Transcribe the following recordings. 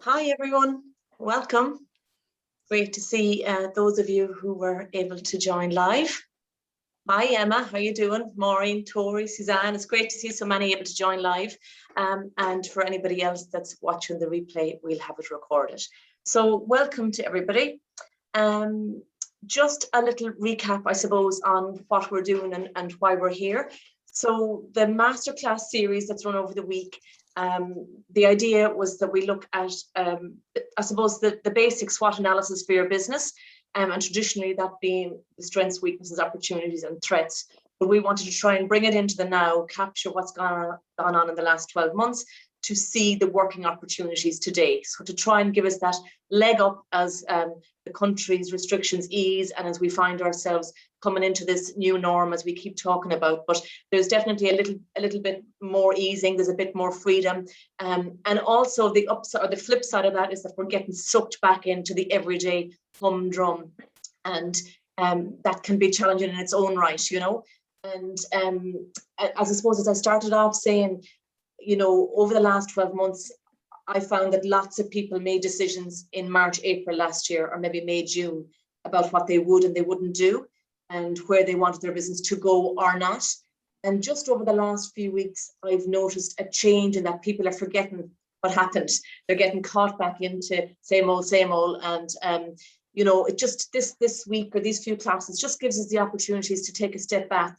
Hi everyone, welcome. Great to see those of you who were able to join live. Hi Emma, how you doing? Maureen, Tori, Suzanne, it's great to see so many able to join live. And for anybody else that's watching the replay, we'll have it recorded. So welcome to everybody. Just a little recap, I suppose, on what we're doing and why we're here. So the Masterclass series that's run over the week, the idea was that we look at, I suppose, the basic SWOT analysis for your business, and traditionally that being the strengths, weaknesses, opportunities, and threats. But we wanted to try and bring it into the now, capture what's gone on in the last 12 months to see the working opportunities today. So to try and give us that leg up as the country's restrictions ease and as we find ourselves coming into this new norm as we keep talking about. But there's definitely a little bit more easing, there's a bit more freedom. And also the upside or the flip side of that is that we're getting sucked back into the everyday humdrum. And that can be challenging in its own right, you know. And as I suppose, as I started off saying, you know, over the last 12 months, I found that lots of people made decisions in March, April last year, or maybe May, June, about what they would and they wouldn't do and where they wanted their business to go or not. And just over the last few weeks, I've noticed a change in that people are forgetting what happened. They're getting caught back into same old. And, you know, it just this week or these few classes just gives us the opportunities to take a step back,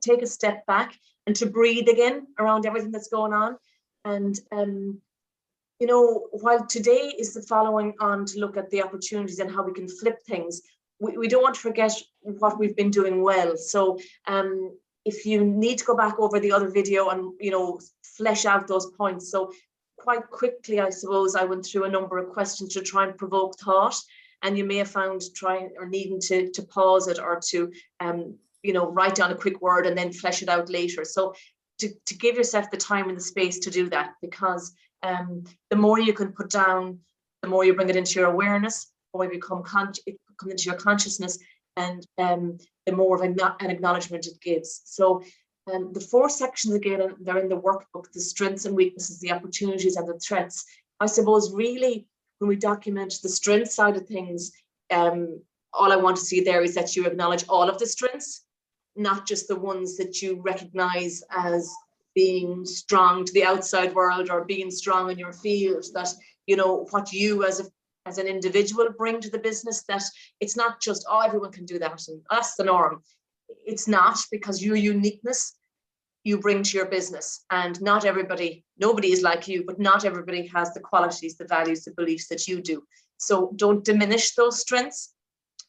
take a step back and to breathe again around everything that's going on. And, you know, while today is the following on to look at the opportunities and how we can flip things, we don't want to forget what we've been doing well. So if you need to go back over the other video and, you know, flesh out those points. So quite quickly, I suppose, I went through a number of questions to try and provoke thought. And you may have found trying or needing to pause it or to, you know, write down a quick word and then flesh it out later. So to give yourself the time and the space to do that, because the more you can put down, the more you bring it into your awareness, the more you become it comes into your consciousness, and the more of an acknowledgement it gives. So the 4 sections again, they're in the workbook: the strengths and weaknesses, the opportunities and the threats. I suppose really when we document the strength side of things, all I want to see there is that you acknowledge all of the strengths, not just the ones that you recognize as being strong to the outside world or being strong in your field, that, you know, what you as an individual bring to the business, that it's not just, oh, everyone can do that and that's the norm. It's not, because your uniqueness you bring to your business, and nobody is like you, but not everybody has the qualities, the values, the beliefs that you do. So don't diminish those strengths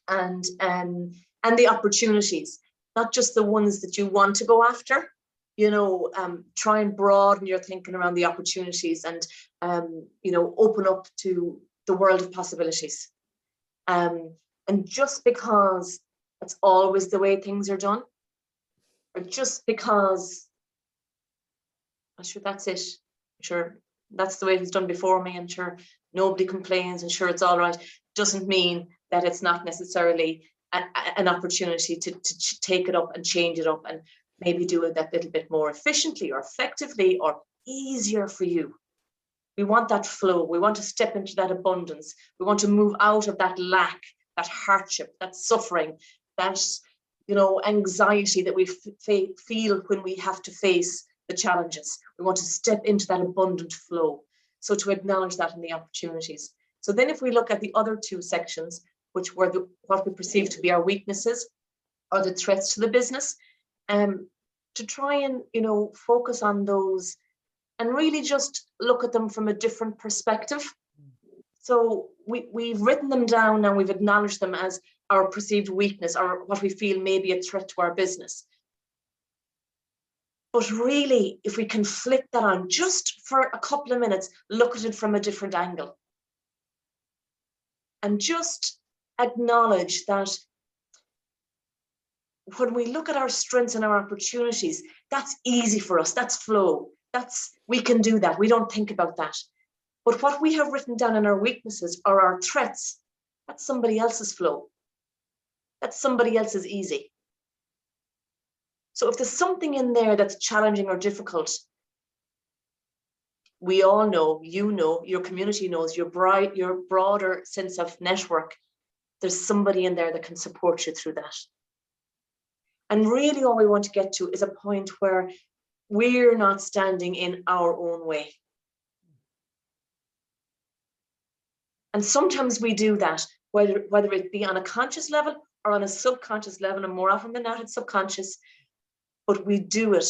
and the opportunities, not just the ones that you want to go after. You know, try and broaden your thinking around the opportunities and, you know, open up to the world of possibilities. And just because that's always the way things are done, or just because, I'm sure that's it, sure that's the way it was done before me, and sure nobody complains, and sure it's all right, doesn't mean that it's not necessarily an opportunity to take it up and change it up and maybe do it that little bit more efficiently or effectively or easier for you. We want that flow. We want to step into that abundance. We want to move out of that lack, that hardship, that suffering, that, you know, anxiety that we feel when we have to face the challenges. We want to step into that abundant flow. So to acknowledge that in the opportunities. So then if we look at the other 2 sections, which were what we perceive to be our weaknesses or the threats to the business, to try and, you know, focus on those and really just look at them from a different perspective. So we've written them down and we've acknowledged them as our perceived weakness or what we feel may be a threat to our business. But really, if we can flip that on just for a couple of minutes, look at it from a different angle and just acknowledge that when we look at our strengths and our opportunities, that's easy for us, that's flow, we can do that, we don't think about that. But what we have written down in our weaknesses or our threats, that's somebody else's flow, that's somebody else's easy. So if there's something in there that's challenging or difficult, we all know, you know, your community knows, your broader sense of network, there's somebody in there that can support you through that. And really all we want to get to is a point where we're not standing in our own way. And sometimes we do that, whether it be on a conscious level or on a subconscious level, and more often than not, it's subconscious, but we do it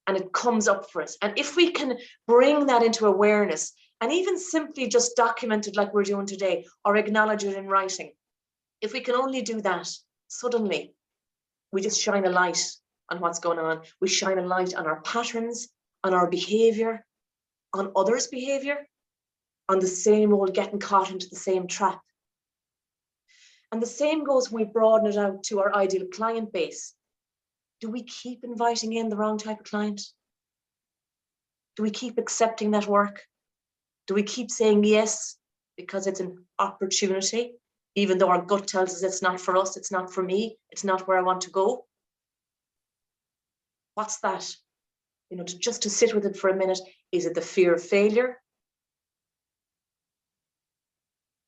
and it comes up for us. And if we can bring that into awareness and even simply just document it like we're doing today, or acknowledge it in writing, if we can only do that, suddenly we just shine a light on what's going on. We shine a light on our patterns, on our behavior, on others' behavior, on the same old getting caught into the same trap. And the same goes when we broaden it out to our ideal client base. Do we keep inviting in the wrong type of client? Do we keep accepting that work? Do we keep saying yes because it's an opportunity, even though our gut tells us it's not for us, it's not for me, it's not where I want to go? What's that? You know, just to sit with it for a minute. Is it the fear of failure?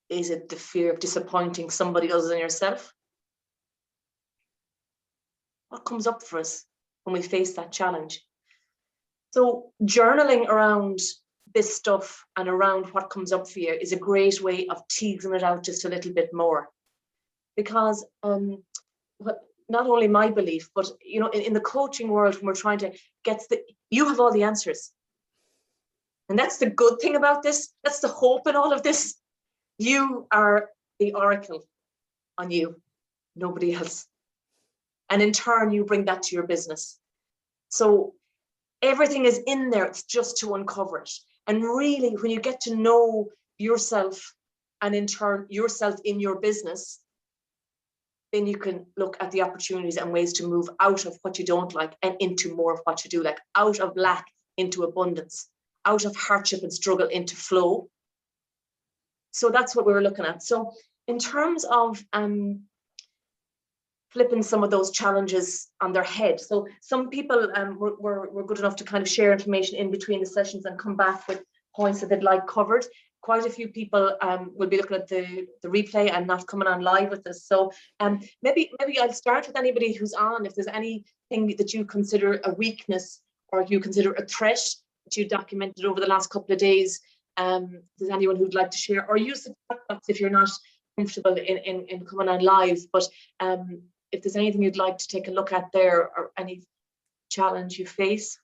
Is it the fear of disappointing somebody other than yourself? What comes up for us when we face that challenge? So journaling around this stuff and around what comes up for you is a great way of teasing it out just a little bit more. Because not only my belief, but you know, in the coaching world, when we're trying to get you have all the answers. And that's the good thing about this. That's the hope in all of this. You are the oracle on you, nobody else. And in turn, you bring that to your business. So everything is in there. It's just to uncover it. And really, when you get to know yourself and in turn yourself in your business, then you can look at the opportunities and ways to move out of what you don't like and into more of what you do like, out of lack into abundance, out of hardship and struggle into flow. So that's what we were looking at. So in terms of flipping some of those challenges on their head. So some people were good enough to kind of share information in between the sessions and come back with points that they'd like covered. Quite a few people will be looking at the replay and not coming on live with us. So maybe I'll start with anybody who's on. If there's anything that you consider a weakness or you consider a threat that you documented over the last couple of days, there's anyone who'd like to share, or use the chat box if you're not comfortable in coming on live. But if there's anything you'd like to take a look at there, or any challenge you face.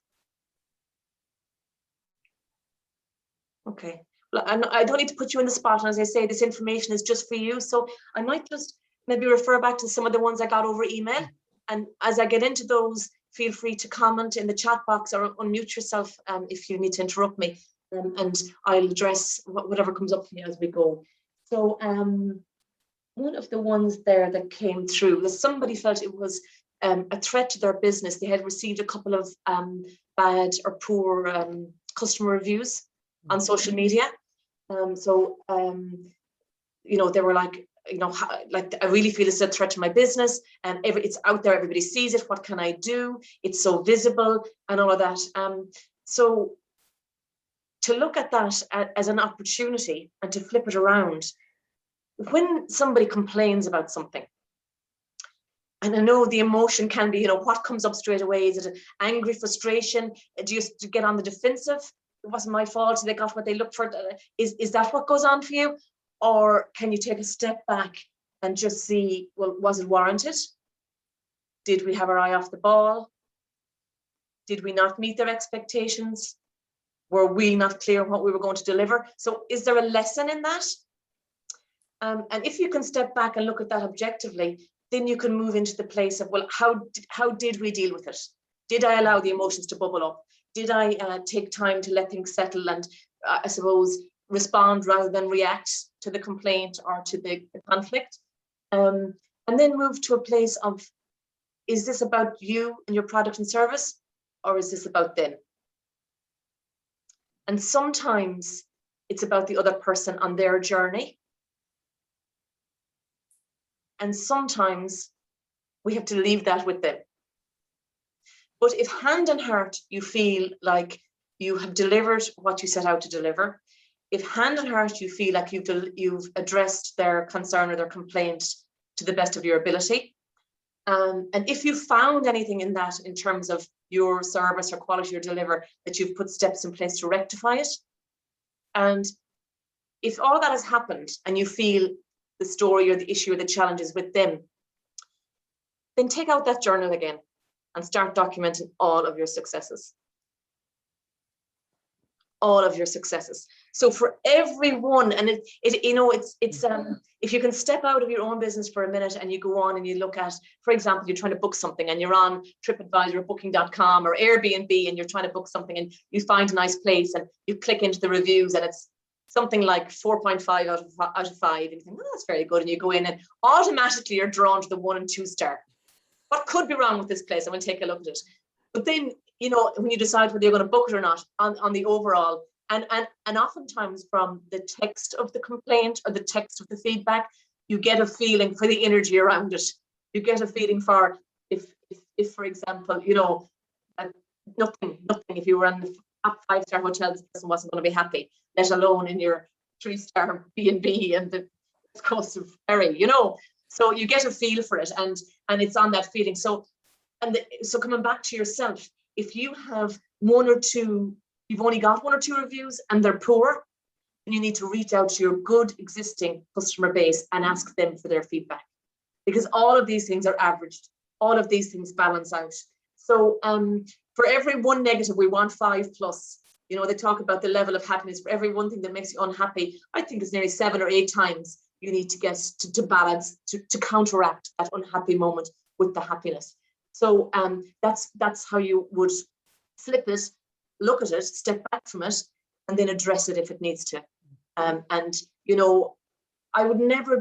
Okay, well, I don't need to put you in the spot, and as I say, this information is just for you, so I might just maybe refer back to some of the ones I got over email, and as I get into those, feel free to comment in the chat box or unmute yourself if you need to interrupt me, and I'll address whatever comes up for me as we go. So one of the ones there that came through was somebody felt it was a threat to their business. They had received a couple of bad or poor customer reviews on social media. You know, they were like, you know, like, I really feel it's a threat to my business, and it's out there, everybody sees it. What can I do? It's so visible and all of that. So to look at that as an opportunity and to flip it around, when somebody complains about something, and I know the emotion can be, you know, what comes up straight away? Is it an angry frustration? Do you get on the defensive? It wasn't my fault. They got what they looked for. Is that what goes on for you? Or can you take a step back and just see, well, was it warranted? Did we have our eye off the ball? Did we not meet their expectations? Were we not clear what we were going to deliver? So is there a lesson in that? And if you can step back and look at that objectively, then you can move into the place of, well, how did we deal with it? Did I allow the emotions to bubble up? Did I take time to let things settle and, I suppose, respond rather than react to the complaint or to the conflict? And then move to a place of, is this about you and your product and service, or is this about them? And sometimes it's about the other person on their journey. And sometimes we have to leave that with them. But if hand and heart you feel like you have delivered what you set out to deliver. If hand on heart you feel like you've addressed their concern or their complaint to the best of your ability, and if you found anything in that in terms of your service or quality or deliver, that you've put steps in place to rectify it. And if all that has happened and you feel the story or the issue or the challenges with them, then take out that journal again and start documenting all of your successes. All of your successes. So for everyone, and if you can step out of your own business for a minute and you go on and you look at, for example, you're trying to book something and you're on TripAdvisor or Booking.com or Airbnb and you're trying to book something and you find a nice place and you click into the reviews and it's something like 4.5 out of 5, and you think, well, that's very good, and you go in and automatically you're drawn to the 1 and 2 star. What could be wrong with this place? I'm going to take a look at it. But then, when you decide whether you're going to book it or not on the overall, and oftentimes from the text of the complaint or the text of the feedback, you get a feeling for the energy around it. You get a feeling for if for example, nothing, if you were in the top 5-star hotels, the person wasn't going to be happy, let alone in your 3-star B&B and the coast of Kerry, So you get a feel for it, and it's on that feeling. So coming back to yourself, if you have you've only got 1 or 2 reviews and they're poor, then you need to reach out to your good existing customer base and ask them for their feedback, because all of these things are averaged. All of these things balance out. So for every 1 negative, we want 5 plus. They talk about the level of happiness. For every 1 thing that makes you unhappy, I think it's nearly 7 or 8 times you need to get to balance, to counteract that unhappy moment with the happiness. So that's how you would flip it, look at it, step back from it, and then address it if it needs to. I would never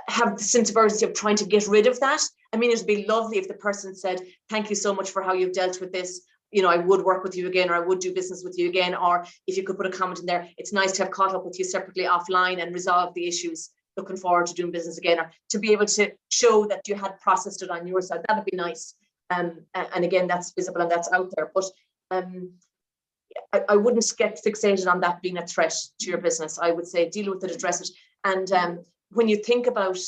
have the sense of urgency of trying to get rid of that. I mean, it'd be lovely if the person said, thank you so much for how you've dealt with this. I would work with you again, or I would do business with you again. Or if you could put a comment in there, it's nice to have caught up with you separately offline and resolve the issues. Looking forward to doing business again, or to be able to show that you had processed it on your side. That would be nice. And again, that's visible and that's out there. But I wouldn't get fixated on that being a threat to your business. I would say deal with it, address it. And when you think about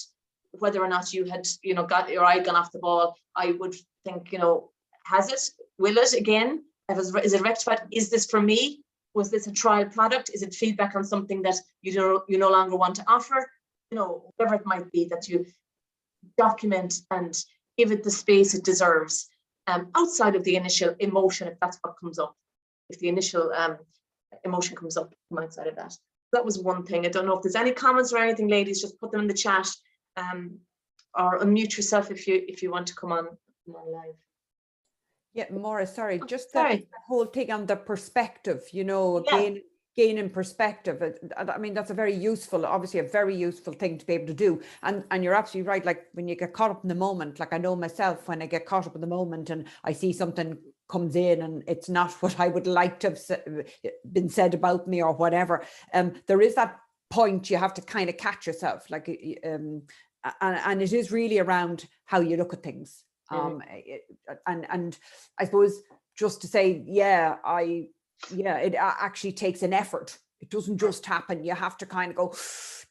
whether or not you had, got your eye gone off the ball, I would think, has it? Will it again? Is it rectified? Is this for me? Was this a trial product? Is it feedback on something that you no longer want to offer? Whatever it might be, that you document and give it the space it deserves, outside of the initial emotion, if that's what comes up. If the initial emotion comes up from outside of that. That was one thing. I don't know if there's any comments or anything, ladies. Just put them in the chat, or unmute yourself if you want to come on live. Yeah, Maura, sorry, just the whole thing on the perspective, gaining perspective. I mean, that's obviously a very useful thing to be able to do. And you're absolutely right. Like when you get caught up in the moment, like I know myself, when I get caught up in the moment and I see something comes in and it's not what I would like to have been said about me or whatever, there is that point you have to kind of catch yourself, like, and it is really around how you look at things. And I suppose just to say, it actually takes an effort. It doesn't just happen. You have to kind of go,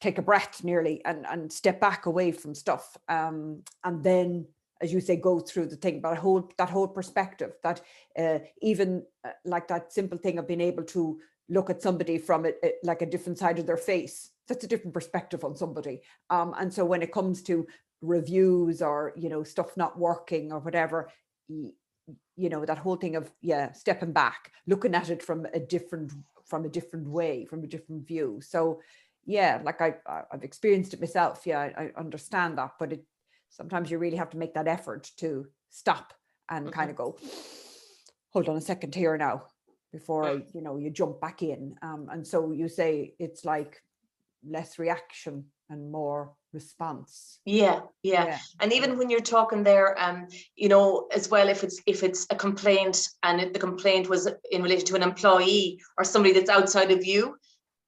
take a breath nearly, and step back away from stuff. And then, as you say, go through the thing, but that whole perspective, that even like that simple thing of being able to look at somebody from like a different side of their face. That's a different perspective on somebody. And so when it comes to reviews or, stuff not working or whatever, that whole thing of, stepping back, looking at it from a different way, from a different view. So like I've experienced it myself. I understand that, but sometimes you really have to make that effort to stop and kind of go, hold on a second here now, before you jump back in. And so you say it's like less reaction and more response. Yeah. And even when you're talking there, as well, if it's a complaint and the complaint was in relation to an employee or somebody that's outside of you,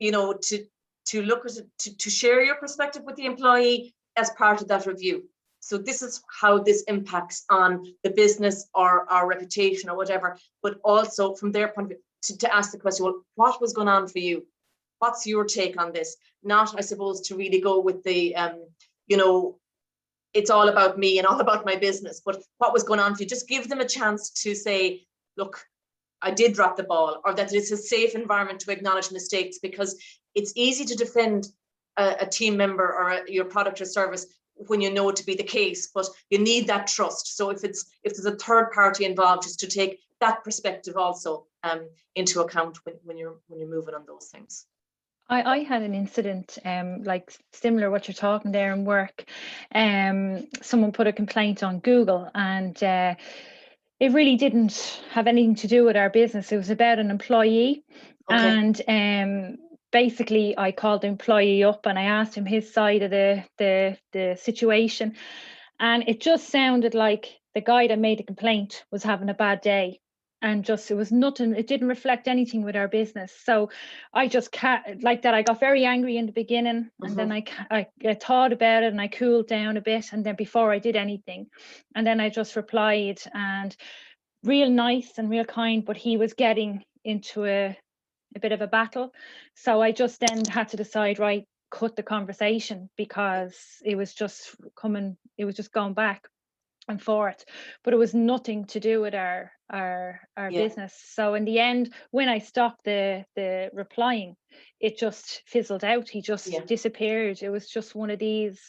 to look at it, to share your perspective with the employee as part of that review. So this is how this impacts on the business or our reputation or whatever, but also from their point of view, to ask the question, well, what was going on for you? What's your take on this? Not, I suppose, to really go with the, you know, it's all about me and all about my business, but what was going on for you? Just give them a chance to say, look, I did drop the ball, or that it's a safe environment to acknowledge mistakes, because it's easy to defend a team member or your product or service when you know it to be the case, but you need that trust. So if there's a third party involved, just to take that perspective also into account when you're moving on those things. I had an incident like similar what you're talking there in work. Someone put a complaint on Google, and it really didn't have anything to do with our business. It was about an employee. Okay. And basically I called the employee up and I asked him his side of the situation, and it just sounded like the guy that made the complaint was having a bad day, and just it was nothing, it didn't reflect anything with our business. So I just like that, I got very angry in the beginning, and then I thought about it and I cooled down a bit, and then before I did anything, and then I just replied, and real nice and real kind, but he was getting into a bit of a battle. So I just then had to decide, right, cut the conversation, because it was just going back and forth, but it was nothing to do with our business. So in the end, when I stopped the replying, it just fizzled out. He just disappeared. It was just one of these.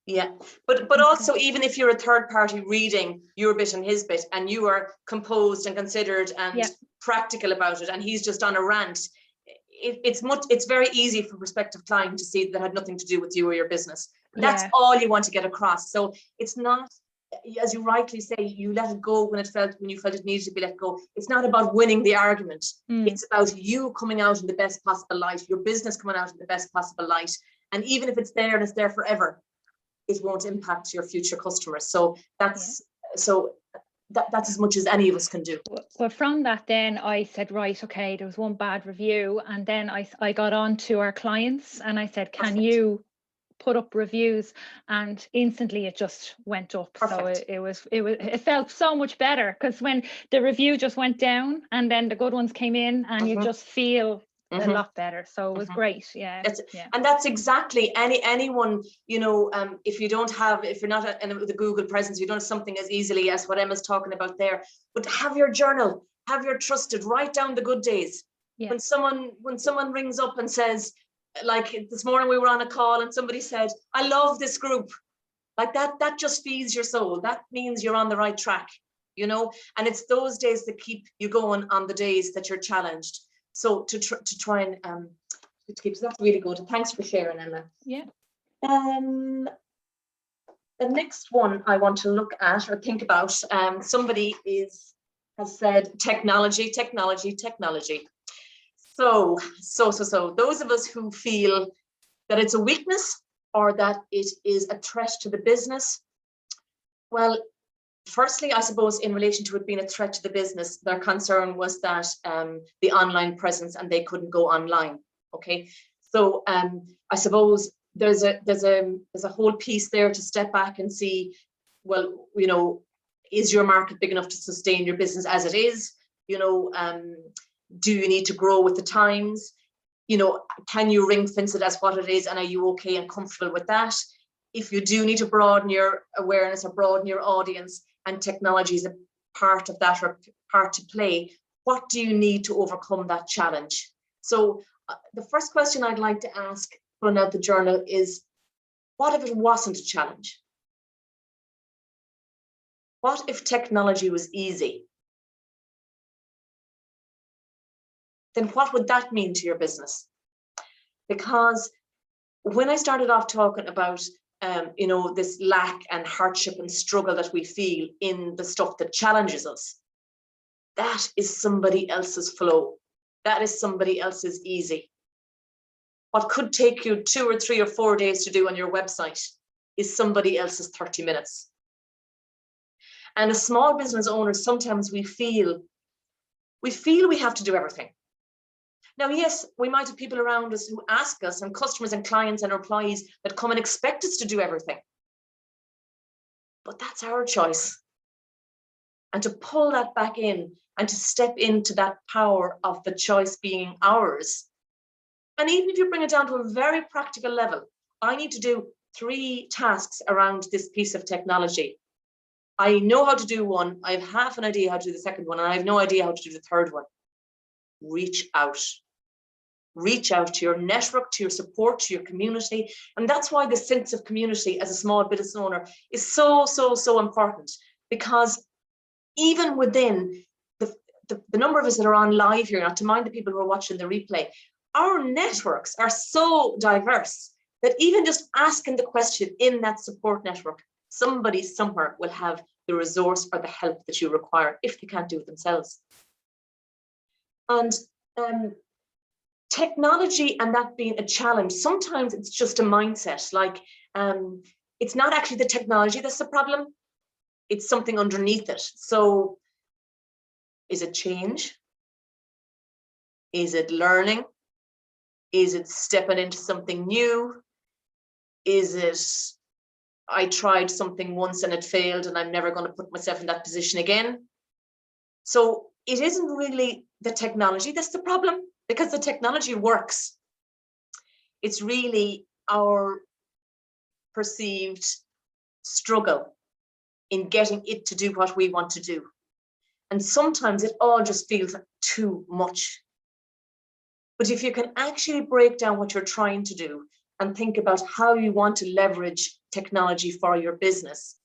Yeah, but also, even if you're a third party reading your bit and his bit, and you are composed and considered and practical about it, and he's just on a rant, it's very easy for prospective client to see that had nothing to do with you or your business. That's all you want to get across. So it's not, as you rightly say, you let it go when you felt it needed to be let go. It's not about winning the argument. It's about you coming out in the best possible light, your business coming out in the best possible light. And even if it's there and it's there forever, it won't impact your future customers. So that's as much as any of us can do. Well, from that then I said, right, okay, there was one bad review, and then I got on to our clients and I said, can you put up reviews? And instantly it just went up. Perfect. So it felt so much better, because when the review just went down and then the good ones came in, and you just feel a lot better. So it was great. And that's exactly anyone, you know, if you're not in the Google presence, you don't have something as easily as what Emma's talking about there, but have your journal, have your trusted, write down the good days. When someone rings up and says, like this morning we were on a call and somebody said, I love this group, like that just feeds your soul. That means you're on the right track, you know, and it's those days that keep you going on the days that you're challenged. So to try and to keep, so that's really good. Thanks for sharing, Emma. The next one I want to look at or think about, somebody has said technology. So those of us who feel that it's a weakness or that it is a threat to the business, well, firstly, I suppose in relation to it being a threat to the business, their concern was that the online presence, and they couldn't go online. Okay, so I suppose there's a whole piece there to step back and see, well, you know, is your market big enough to sustain your business as it is? You know, do you need to grow with the times? You know, can you ring fence it as what it is, and are you okay and comfortable with that? If you do need to broaden your awareness or broaden your audience, and technology is a part of that or part to play, what do you need to overcome that challenge? So the first question I'd like to ask, pulling out the journal, is what if it wasn't a challenge? What if technology was easy? Then what would that mean to your business? Because when I started off talking about you know, this lack and hardship and struggle that we feel in the stuff that challenges us, that is somebody else's flow. That is somebody else's easy. What could take you 2 or 3 or 4 days to do on your website is somebody else's 30 minutes. And as small business owners, sometimes we feel we have to do everything. Now, yes, we might have people around us who ask us, and customers and clients and employees that come and expect us to do everything. but that's our choice. And to pull that back in and to step into that power of the choice being ours. And even if you bring it down to a very practical level, I need to do 3 tasks around this piece of technology. I know how to do one, I have half an idea how to do the second one, and I have no idea how to do the third one. Reach out. Reach out to your network, to your support, to your community. And that's why the sense of community as a small business owner is so, so, so important. Because even within the number of us that are on live here, not to mind the people who are watching the replay, our networks are so diverse that even just asking the question in that support network, somebody somewhere will have the resource or the help that you require if they can't do it themselves. And technology and that being a challenge, sometimes it's just a mindset. Like it's not actually the technology that's the problem, it's something underneath it. So is it change? Is it learning? Is it stepping into something new? Is it I tried something once and it failed and I'm never going to put myself in that position again? So it isn't really the technology that's the problem, because the technology works. It's really our perceived struggle in getting it to do what we want to do. And sometimes it all just feels too much. But if you can actually break down what you're trying to do and think about how you want to leverage technology for your business,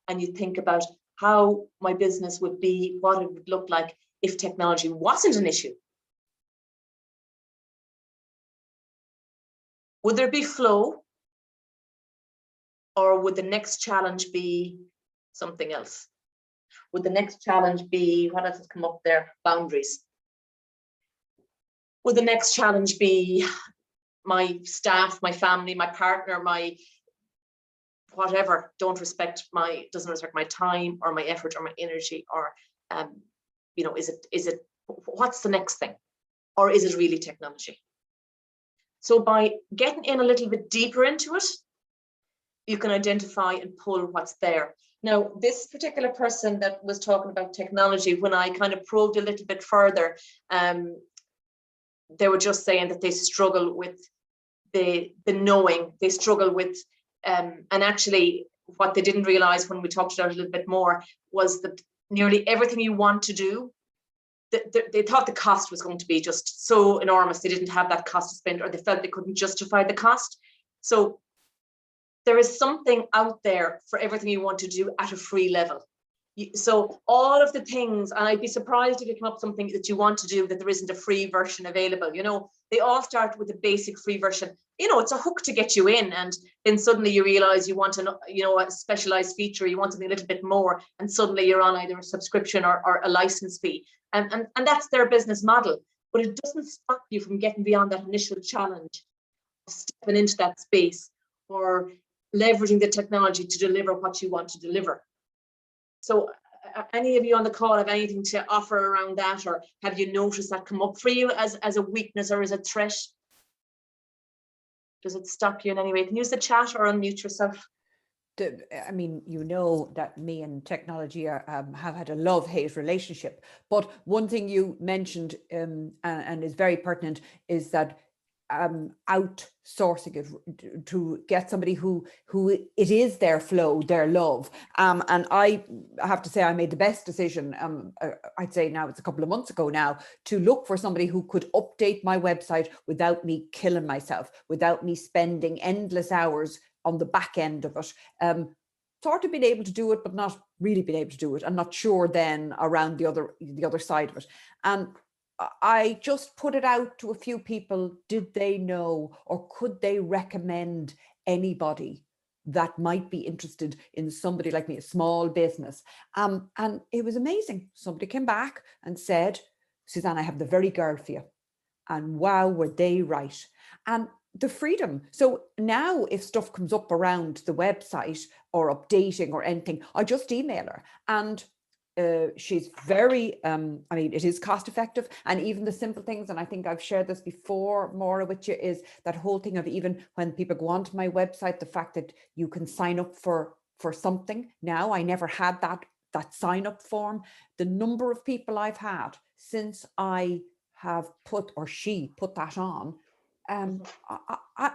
and you think about how my business would be, what it would look like if technology wasn't an issue. Would there be flow? Or would the next challenge be something else? Would the next challenge be, what else has come up there? Boundaries. Would the next challenge be my staff, my family, my partner, my whatever doesn't respect my time or my effort or my energy, or is it what's the next thing? Or is it really technology? So by getting in a little bit deeper into it, you can identify and pull what's there. Now, this particular person that was talking about technology, when I kind of probed a little bit further, they were just saying that they struggle with the knowing, they struggle with, and actually what they didn't realize when we talked about it a little bit more was that nearly everything you want to do, they thought the cost was going to be just so enormous, they didn't have that cost to spend, or they felt they couldn't justify the cost. So there is something out there for everything you want to do at a free level. So all of the things, and I'd be surprised if you come up with something that you want to do that there isn't a free version available. They all start with a basic free version. It's a hook to get you in, and then suddenly you realize you want a specialized feature, you want something a little bit more, and suddenly you're on either a subscription or a license fee. And that's their business model. But it doesn't stop you from getting beyond that initial challenge of stepping into that space or leveraging the technology to deliver what you want to deliver. So any of you on the call have anything to offer around that, or have you noticed that come up for you as a weakness or as a threat? Does it stop you in any way? You can use the chat or unmute yourself. I mean, that me and technology have had a love-hate relationship. But one thing you mentioned and is very pertinent is that outsourcing it to get somebody who it is their flow, their love. And I have to say I made the best decision, I'd say now it's a couple of months ago now, to look for somebody who could update my website without me killing myself, without me spending endless hours on the back end of it. Sort of been able to do it, but not really been able to do it. I'm not sure then around the other side of it. And I just put it out to a few people. Did they know, or could they recommend anybody that might be interested in somebody like me, a small business? And it was amazing. Somebody came back and said, Suzanne, I have the very girl for you. And wow, were they right. And the freedom. So now if stuff comes up around the website or updating or anything, I just email her. And she's very, it is cost effective, and even the simple things, and I think I've shared this before, Maura, with you, is that whole thing of even when people go onto my website, the fact that you can sign up for for something. Now, I never had that sign up form. The number of people I've had since I have put, or she put that on, I'm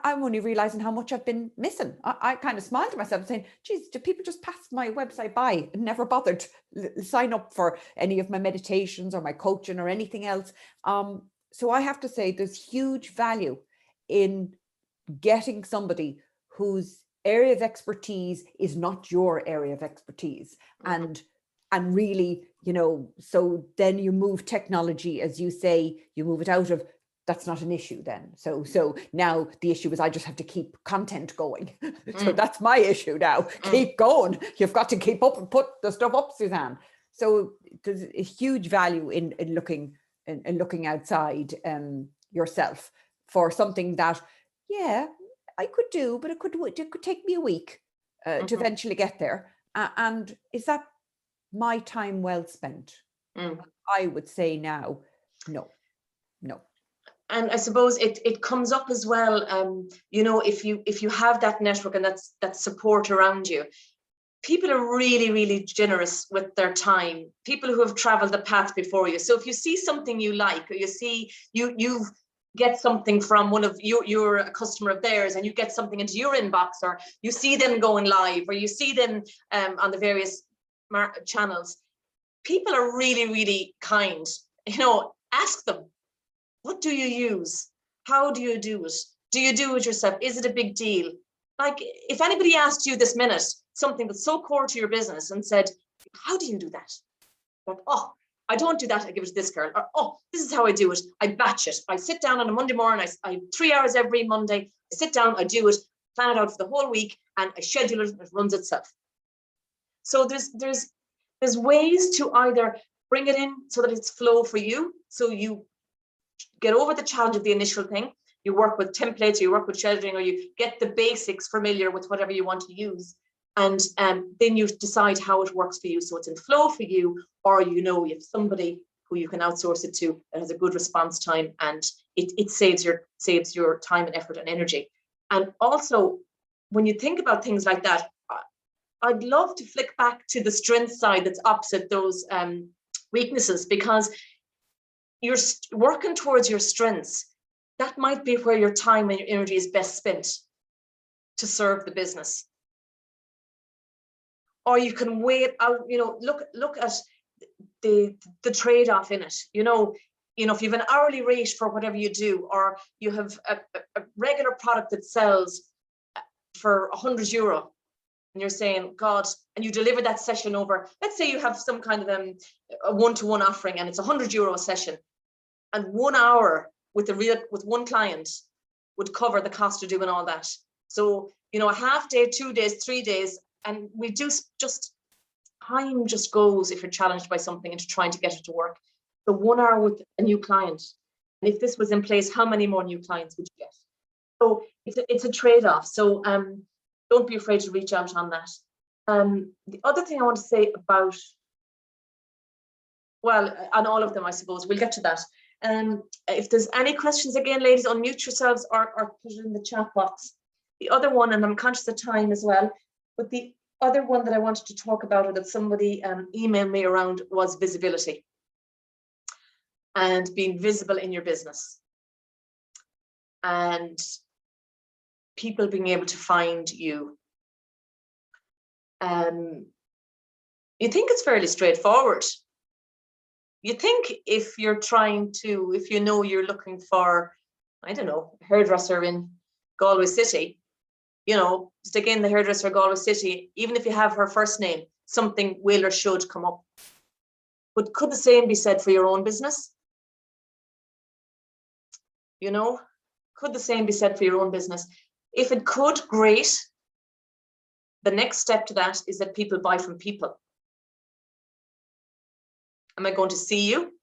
only realizing how much I've been missing. I kind of smiled to myself saying, geez, do people just pass my website by and never bothered to sign up for any of my meditations or my coaching or anything else? So I have to say there's huge value in getting somebody whose area of expertise is not your area of expertise. And really, you know, so then you move technology, as you say, you move it out of, that's not an issue then. So now the issue is I just have to keep content going. So that's my issue now. Keep going. You've got to keep up and put the stuff up, Suzanne. So there's a huge value in looking outside yourself for something that, yeah, I could do, but it could take me a week to eventually get there. And is that my time well spent? I would say now, no. And I suppose it comes up as well, you know, if you have that network and that support around you, people are really, really generous with their time. People who have traveled the path before you. So if you see something you like, or you see you get something from one of you're a customer of theirs, and you get something into your inbox, or you see them going live, or you see them on the various channels, people are really, really kind. You know, ask them, what do you use? How do you do it? Do you do it yourself? Is it a big deal? Like, if anybody asked you this minute something that's so core to your business and said, how do you do that? Like, oh, I don't do that, I give it to this girl. Or, oh, this is how I do it. I batch it. I sit down on a Monday morning, I 3 hours every Monday, I sit down, I do it, plan it out for the whole week, and I schedule it, and it runs itself. So there's ways to either bring it in so that it's flow for you, so you get over the challenge of the initial thing. You work with templates, or you work with scheduling, or you get the basics familiar with whatever you want to use. And then you decide how it works for you. So it's in flow for you, or, you know, you have somebody who you can outsource it to that has a good response time, and it saves your time and effort and energy. And also, when you think about things like that, I'd love to flick back to the strength side that's opposite those weaknesses, because you're working towards your strengths. That might be where your time and your energy is best spent to serve the business. Or you can weigh it out, you know, look at the trade-off in it. You know, if you have an hourly rate for whatever you do, or you have a regular product that sells for €100, and you're saying, God, and you deliver that session over, let's say you have some kind of a one-to-one offering, and it's €100 a session, and 1 hour with one client would cover the cost of doing all that. So, you know, a half day, 2 days, 3 days, and we do just, time just goes if you're challenged by something into trying to get it to work. So 1 hour with a new client, and if this was in place, how many more new clients would you get? So it's a trade-off. So don't be afraid to reach out on that. The other thing I want to say about, well, on all of them, I suppose, we'll get to that. If there's any questions, again, ladies, unmute yourselves or put it in the chat box. The other one, and I'm conscious of time as well, but the other one that I wanted to talk about, or that somebody emailed me around, was visibility and being visible in your business, and people being able to find you. You think it's fairly straightforward. You think if you're if you know you're looking for, I don't know, a hairdresser in Galway City, you know, stick in the hairdresser Galway City, even if you have her first name, something will or should come up. But could the same be said for your own business? You know, could the same be said for your own business? If it could, great. The next step to that is that people buy from people. Am I going to see you?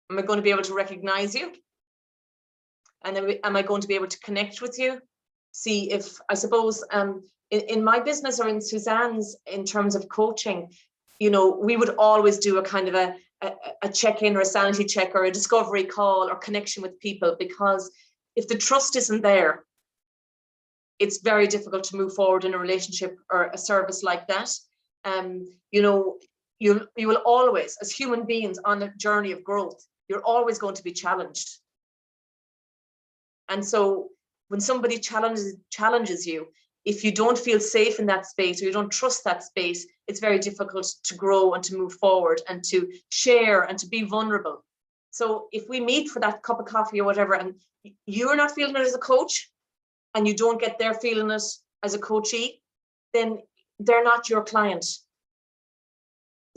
Am I going to be able to recognize you? And am I going to be able to connect with you? See if, I suppose, in my business, or in Suzanne's, in terms of coaching, you know, we would always do a kind of a check-in, or a sanity check, or a discovery call, or connection with people, because if the trust isn't there, it's very difficult to move forward in a relationship or a service like that. You know, you will always, as human beings on a journey of growth, you're always going to be challenged. And so when somebody challenges you, if you don't feel safe in that space, or you don't trust that space, it's very difficult to grow and to move forward and to share and to be vulnerable. So if we meet for that cup of coffee or whatever, and you're not feeling it as a coach, and you don't get their feeling it as a coachee, then they're not your client.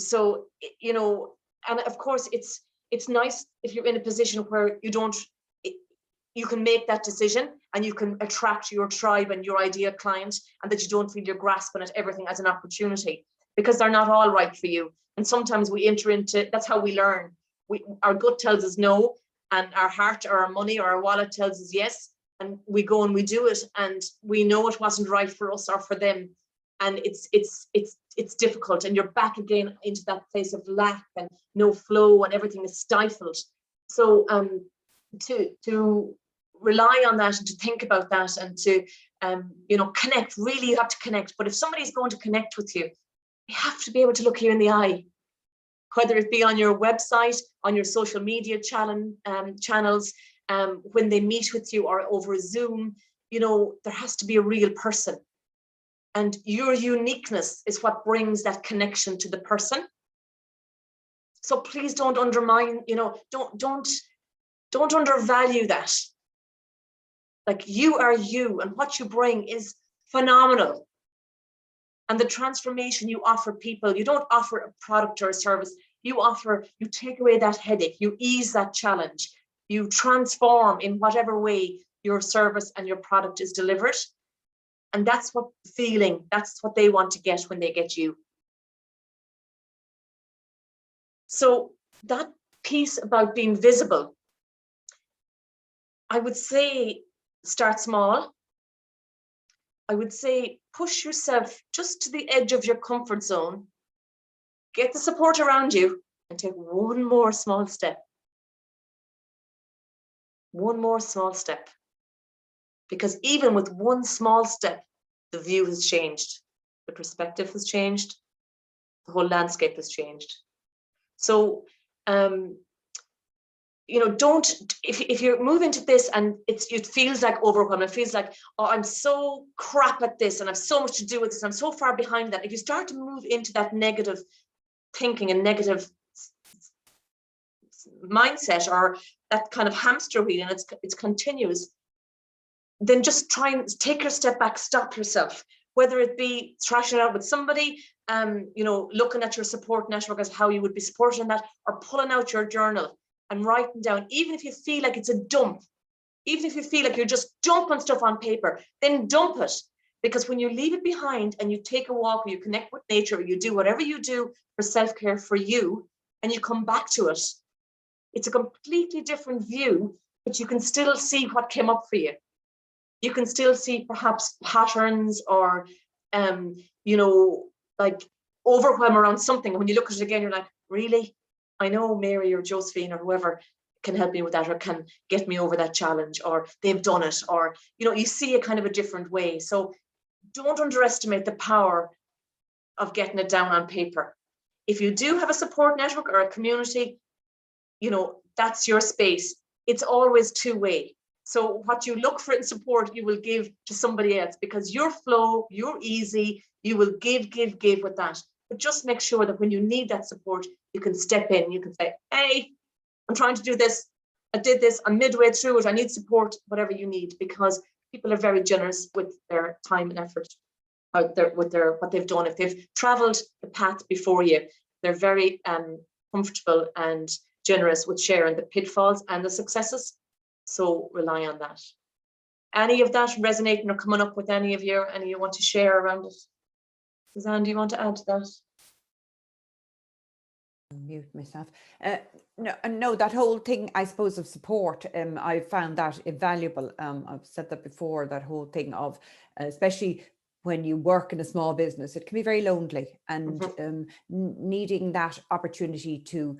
So, you know, and of course it's nice if you're in a position where you can make that decision and you can attract your tribe and your ideal client, and that you don't feel you're grasping at everything as an opportunity, because they're not all right for you. And sometimes we enter into, that's how we learn. Our gut tells us no, and our heart or our money or our wallet tells us yes, and we go and we do it, and we know it wasn't right for us or for them, and it's difficult, and you're back again into that place of lack and no flow, and everything is stifled. So to rely on that and to think about that and to you know, connect. Really, you have to connect. But if somebody's going to connect with you, you have to be able to look you in the eye, whether it be on your website, on your social media channels, when they meet with you, or over Zoom. You know, there has to be a real person, and your uniqueness is what brings that connection to the person. So please don't undermine, you know, don't undervalue that. Like, you are you, and what you bring is phenomenal. And the transformation you offer people, you don't offer a product or a service, you take away that headache, you ease that challenge, you transform in whatever way your service and your product is delivered. And that's what that's what they want to get when they get you. So that piece about being visible, I would say start small. I would say push yourself just to the edge of your comfort zone, get the support around you, and take one more small step. One more small step. Because even with one small step, the view has changed, the perspective has changed, the whole landscape has changed. So, you know, if you move into this and it feels like overwhelming, it feels like, oh, I'm so crap at this and I've so much to do with this, I'm so far behind that. If you start to move into that negative thinking and negative mindset, or that kind of hamster wheel, and it's continuous, then just try and take your step back, stop yourself, whether it be thrashing it out with somebody, you know, looking at your support network as how you would be supporting that, or pulling out your journal and writing down, even if you feel like it's a dump, even if you feel like you're just dumping stuff on paper, then dump it. Because when you leave it behind and you take a walk, or you connect with nature, or you do whatever you do for self-care for you, and you come back to it, it's a completely different view, but you can still see what came up for you. You can still see perhaps patterns, or, you know, like overwhelm around something. When you look at it again, you're like, really? I know Mary or Josephine or whoever can help me with that, or can get me over that challenge, or they've done it, or, you know, you see it kind of a different way. So don't underestimate the power of getting it down on paper. If you do have a support network or a community, you know, that's your space. It's always two-way. So what you look for in support, you will give to somebody else, because your flow, you're easy, you will give with that. But just make sure that when you need that support, you can step in, you can say, hey, I'm trying to do this, I did this, I'm midway through it, I need support, whatever you need, because people are very generous with their time and effort, or what they've done. If they've traveled the path before you, they're very comfortable and generous with sharing the pitfalls and the successes. So rely on that. Any of that resonating or coming up with any of you want to share around it? Suzanne, do you want to add to that? Mute myself. No, that whole thing, I suppose, of support, I found that invaluable. I've said that before, that whole thing of, especially when you work in a small business, it can be very lonely, and needing that opportunity to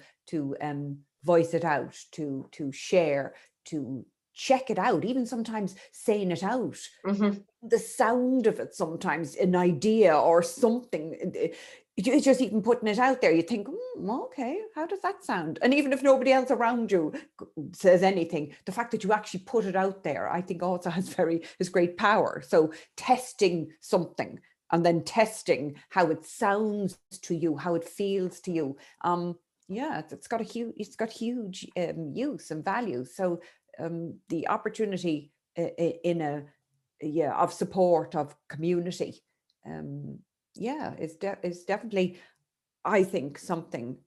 voice it out, to share, to check it out, even sometimes saying it out, Mm-hmm. the sound of it, sometimes an idea or something. It's just even putting it out there. You think, okay, how does that sound? And even if nobody else around you says anything, the fact that you actually put it out there, I think also has great power. So testing something and then testing how it sounds to you, how it feels to you. It's got huge use and value. So the opportunity of support, of community, is definitely, I think, something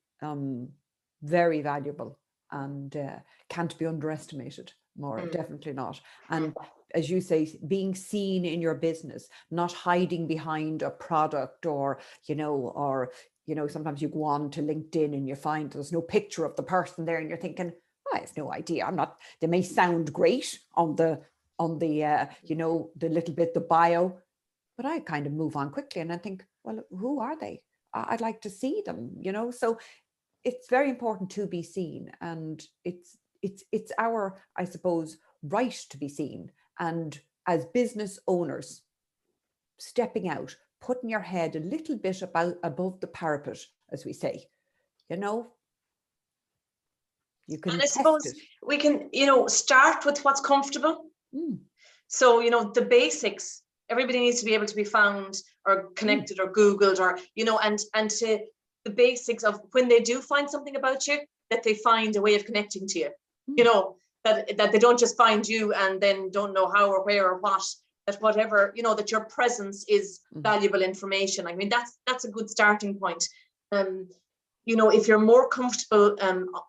very valuable and can't be underestimated, Maura, definitely not. And as you say, being seen in your business, not hiding behind a product or sometimes you go on to LinkedIn and you find there's no picture of the person there and you're thinking, I have no idea. They may sound great on the the little bit, the bio, but I kind of move on quickly and I think, well, who are they? I'd like to see them, so it's very important to be seen, and it's our, I suppose, right to be seen. And as business owners, stepping out, putting your head a little bit above the parapet, as we say, you can. And I suppose we can, start with what's comfortable. So, the basics, everybody needs to be able to be found or connected or Googled or, and to the basics of when they do find something about you, that they find a way of connecting to you, that they don't just find you and then don't know how or where or what, that whatever, that your presence is valuable information. I mean, that's a good starting point. If you're more comfortable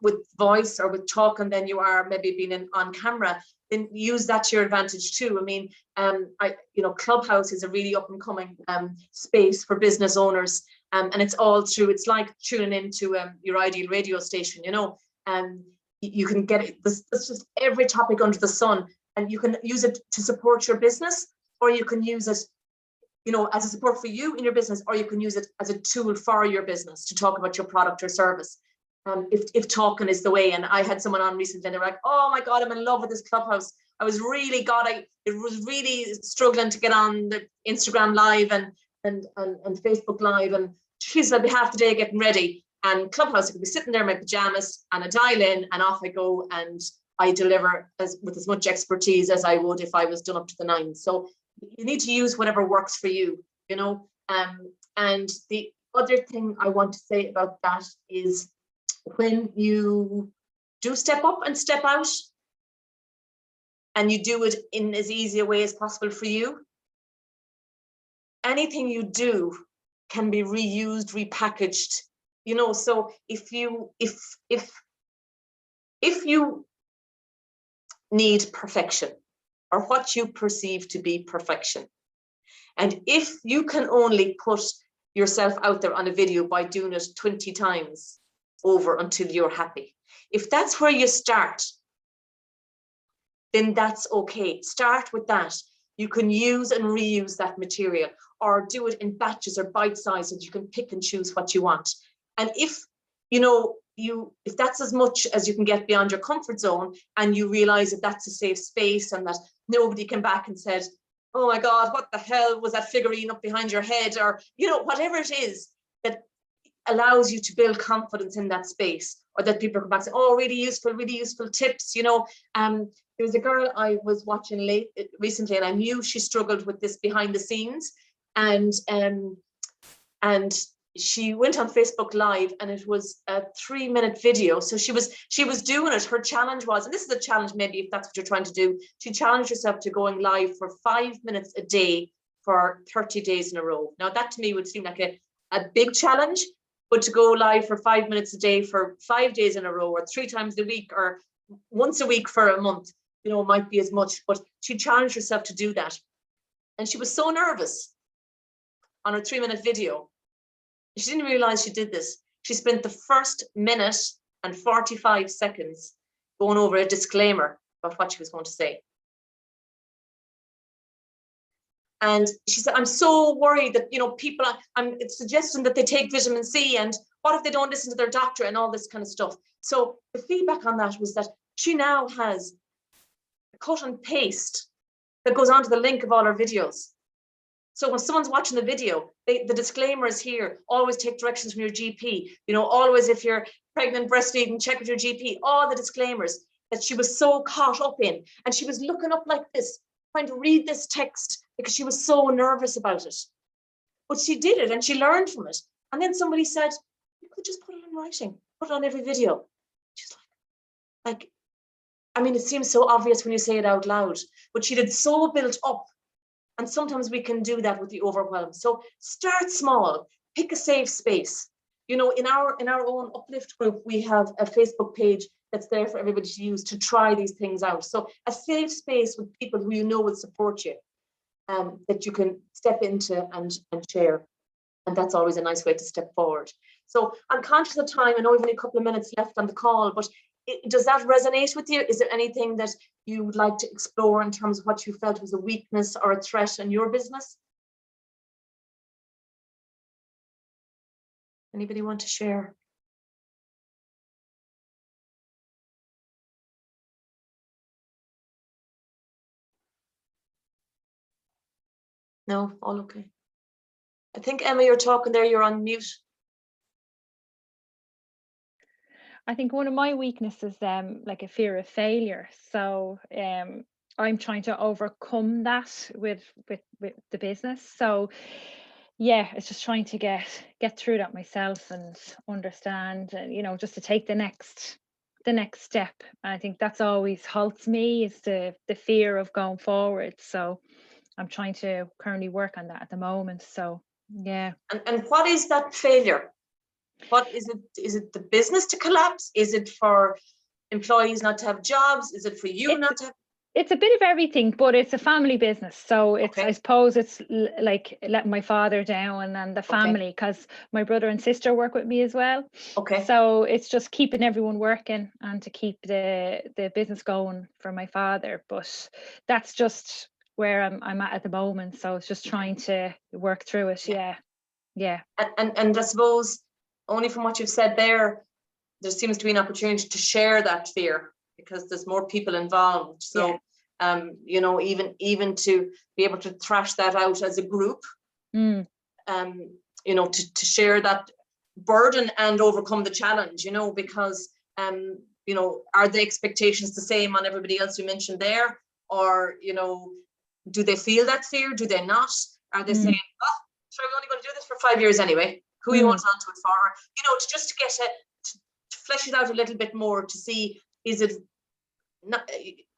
with voice or with talking than you are maybe being on camera, then use that to your advantage too. I mean, Clubhouse is a really up and coming space for business owners, and it's all through. It's like tuning into your ideal radio station. You can get it. There's just every topic under the sun, and you can use it to support your business, or you can use it, as a support for you in your business, or you can use it as a tool for your business to talk about your product or service. If talking is the way. And I had someone on recently and they were like, oh my God, I'm in love with this Clubhouse. I was really struggling to get on the Instagram Live and Facebook Live. And she's I'll be half the day getting ready. And Clubhouse, I could be sitting there in my pajamas and I dial in and off I go and I deliver with as much expertise as I would if I was done up to the nines. So you need to use whatever works for you, and the other thing I want to say about that is when you do step up and step out and you do it in as easy a way as possible for you, anything you do can be reused, repackaged, so if you need perfection or what you perceive to be perfection, and if you can only put yourself out there on a video by doing it 20 times over until you're happy, if that's where you start, then that's okay. Start with that. You can use and reuse that material, or do it in batches or bite sizes. You can pick and choose what you want. And if if that's as much as you can get beyond your comfort zone, and you realize that that's a safe space and that nobody came back and said, oh my God, what the hell was that figurine up behind your head, or whatever it is that allows you to build confidence in that space, or that people come back and say, oh, really useful tips. There was a girl I was watching recently, and I knew she struggled with this behind the scenes, and she went on Facebook Live, and it was a 3-minute video. So she was doing it. Her challenge was, and this is a challenge maybe if that's what you're trying to do, she challenged herself to going live for 5 minutes a day for 30 days in a row. Now that to me would seem like a big challenge, but to go live for 5 minutes a day for 5 days in a row, or 3 times a week, or once a week for a month, might be as much. But she challenged herself to do that. And she was so nervous on her 3-minute video. She didn't realize she did this. She spent the first minute and 45 seconds going over a disclaimer about what she was going to say. And she said, I'm so worried that, people, it's suggesting that they take vitamin C, and what if they don't listen to their doctor, and all this kind of stuff. So the feedback on that was that she now has cut and paste that goes onto the link of all our videos. So when someone's watching the video, the disclaimer is here. Always take directions from your GP. You know, always if you're pregnant, breastfeeding, check with your GP. All the disclaimers that she was so caught up in. And she was looking up like this, trying to read this text because she was so nervous about it. But she did it and she learned from it. And then somebody said, you could just put it in writing, put it on every video. She's like, I mean, it seems so obvious when you say it out loud, but she did so built up. And sometimes we can do that with the overwhelm. So start small, pick a safe space. You know, in our own Uplift group, we have a Facebook page that's there for everybody to use to try these things out. So a safe space with people who you know will support you, that you can step into and share. And that's always a nice way to step forward. So I'm conscious of time. I know we've only a couple of minutes left on the call, but does that resonate with you? Is there anything that you would like to explore in terms of what you felt was a weakness or a threat in your business? Anybody want to share? No, all okay. I think, Emma, you're talking there, you're on mute. I think one of my weaknesses, like a fear of failure. So I'm trying to overcome that with the business. So yeah, it's just trying to get through that myself and understand, and you know, just to take the next step. And I think that's always halts me, is the fear of going forward. So I'm trying to currently work on that at the moment. So yeah. And what is that failure? What is it? Is it the business to collapse? Is it for employees not to have jobs? Is it for you not to have? It's a bit of everything, but it's a family business. So it's, Okay. I suppose it's like letting my father down and the family, because my brother and sister work with me as well. Okay. So it's just keeping everyone working and to keep the business going for my father. But that's just where I'm at the moment. So it's just trying to work through it. Yeah. And I suppose, only from what you've said there seems to be an opportunity to share that fear because there's more people involved. So, you know, even to be able to thrash that out as a group, you know, to share that burden and overcome the challenge, you know, because, you know, are the expectations the same on everybody else you mentioned there? Or, you know, do they feel that fear? Do they not? Are they saying, oh, sure, we're only going to do this for 5 years anyway. Who you want onto it for? You know, to just get to flesh it out a little bit more to see, is it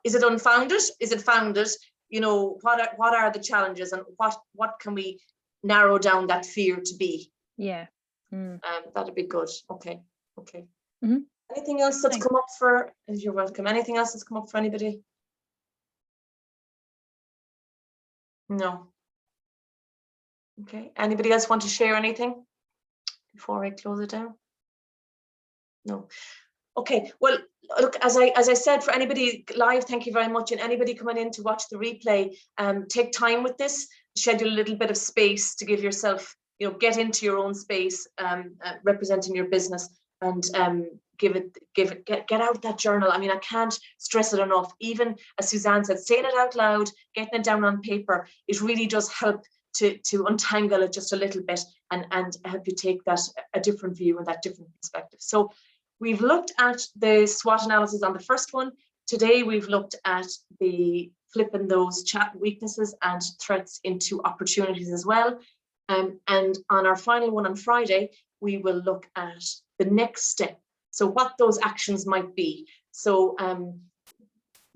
unfounded? Is it founded? You know, what are the challenges and what can we narrow down that fear to be? Yeah. That'd be good. Okay. Mm-hmm. Anything else that's come up for? You're welcome. Anything else that's come up for anybody? No. Okay. Anybody else want to share anything before I close it down? No. Okay. Well, look, as I said, for anybody live, thank you very much. And anybody coming in to watch the replay, take time with this, schedule a little bit of space to give yourself, you know, get into your own space, representing your business, and get out that journal. I mean, I can't stress it enough. Even as Suzanne said, saying it out loud, getting it down on paper, it really does help to untangle it just a little bit and help you take that a different view and that different perspective. So we've looked at the SWOT analysis on the first one. Today we've looked at the flipping those weaknesses and threats into opportunities as well. And on our final one on Friday, we will look at the next step. So what those actions might be. So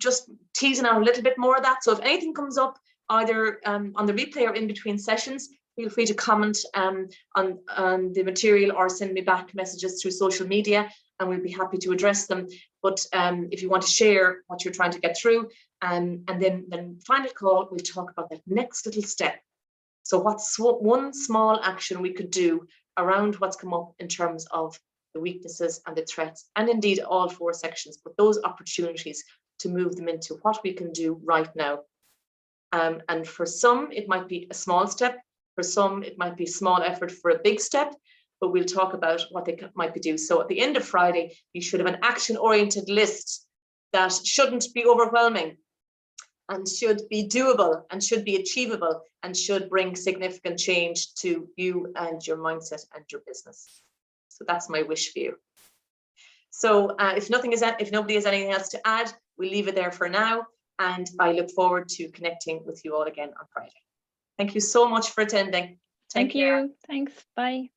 just teasing out a little bit more of that. So if anything comes up, either on the replay or in between sessions, feel free to comment on the material or send me back messages through social media, and we'll be happy to address them. But if you want to share what you're trying to get through, and then final call, we'll talk about that next little step. So what's one small action we could do around what's come up in terms of the weaknesses and the threats, and indeed all 4 sections, but those opportunities to move them into what we can do right now. And for some, it might be a small step. For some, it might be small effort for a big step, but we'll talk about what they might be do. So at the end of Friday, you should have an action-oriented list that shouldn't be overwhelming. and should be doable and should be achievable and should bring significant change to you and your mindset and your business. So that's my wish for you. So if nobody has anything else to add, we'll leave it there for now. And I look forward to connecting with you all again on Friday. Thank you so much for attending. Thank you. Thanks. Bye.